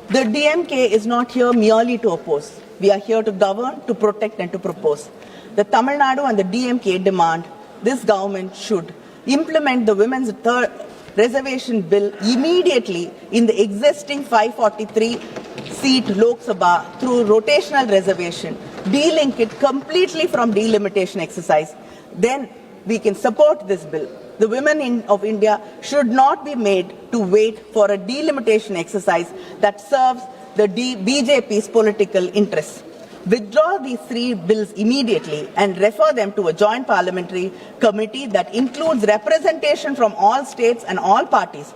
The DMK is not here merely to oppose. We are here to govern, to protect and to propose. The Tamil Nadu and the DMK demand this government should implement the women's third reservation bill immediately in the existing 543-seat Lok Sabha through rotational reservation, de-link it completely from delimitation exercise. Then we can support this bill. The women of India should not be made to wait for a delimitation exercise that serves the BJP's political interests. Withdraw these three bills immediately and refer them to a joint parliamentary committee that includes representation from all states and all parties.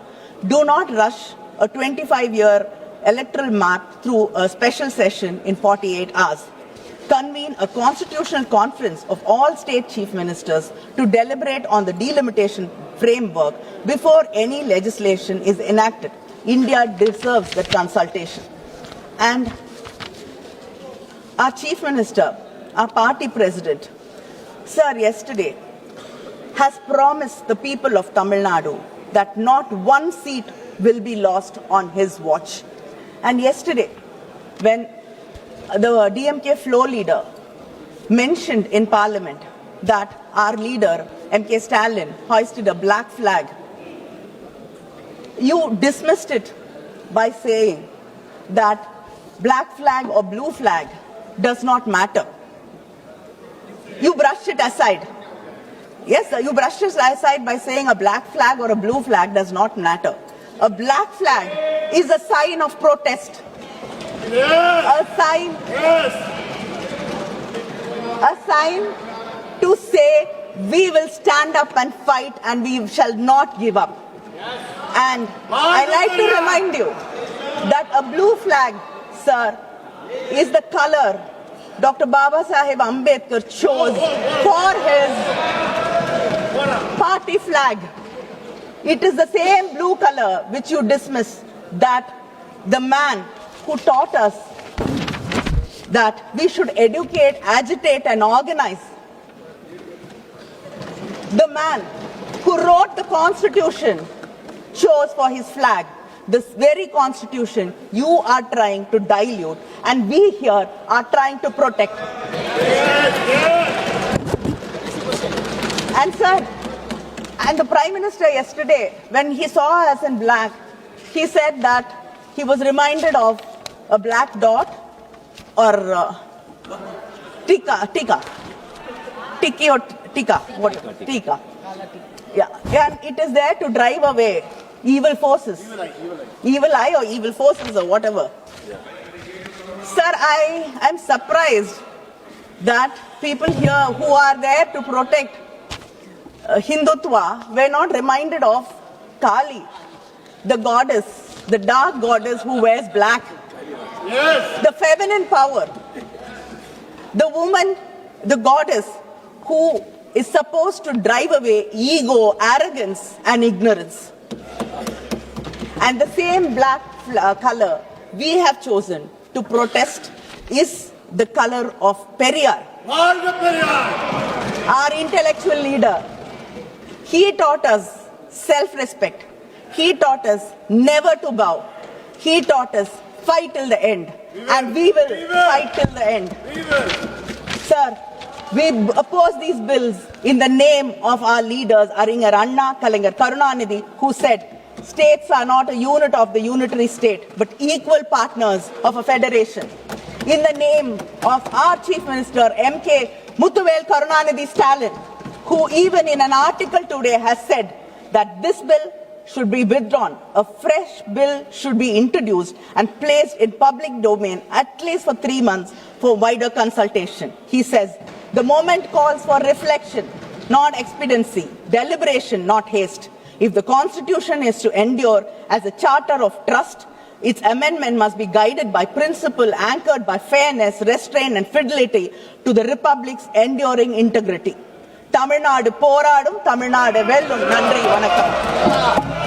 Do not rush a 25-year electoral map through a special session in 48 hours. Convene a constitutional conference of all state chief ministers to deliberate on the delimitation framework before any legislation is enacted. India deserves that consultation. And our chief minister, our party president, sir, yesterday has promised the people of Tamil Nadu that not one seat will be lost on his watch. And yesterday, when the DMK floor leader mentioned in Parliament that our leader, M.K. Stalin, hoisted a black flag, you dismissed it by saying that black flag or blue flag does not matter. You brushed it aside. Yes, sir, you brushed it aside by saying a black flag or a blue flag does not matter. A black flag is a sign of protest. Yes. A sign to say we will stand up and fight and we shall not give up. Yes. And I like to remind you that a blue flag, sir, is the color Dr. Baba Sahib Ambedkar chose for his party flag. It is the same blue color which you dismiss that the man who taught us that we should educate, agitate and organize. The man who wrote the Constitution chose for his flag this very Constitution you are trying to dilute and we here are trying to protect. And sir, and the Prime Minister yesterday, when he saw us in black, he said that he was reminded of a black dot or tika, yeah, and it is there to drive away evil forces, evil eye or evil forces or whatever. Yeah. Sir, I am surprised that people here who are there to protect Hindutva were not reminded of Kali, the goddess, the dark goddess who wears black. Yes. The feminine power, the woman, the goddess who is supposed to drive away ego, arrogance and ignorance. And the same black color we have chosen to protest is the color of Periyar. Our intellectual leader. He taught us self-respect. He taught us never to bow. He taught us fight till the end. And we will fight till the end. Sir, we oppose these bills in the name of our leaders, Arinyar Anna, Kalaignar Karunanidhi, who said, states are not a unit of the unitary state, but equal partners of a federation. In the name of our Chief Minister, M.K. Muthuvel Karunanidhi Stalin, who even in an article today has said that this bill should be withdrawn. A fresh bill should be introduced and placed in public domain at least for 3 months for wider consultation. He says, the moment calls for reflection, not expediency, deliberation, not haste. If the Constitution is to endure as a charter of trust, its amendment must be guided by principle, anchored by fairness, restraint and fidelity to the Republic's enduring integrity. Tamil Nadu போராடும், Tamil Nadu வெல்லும். நன்றி, வணக்கம்.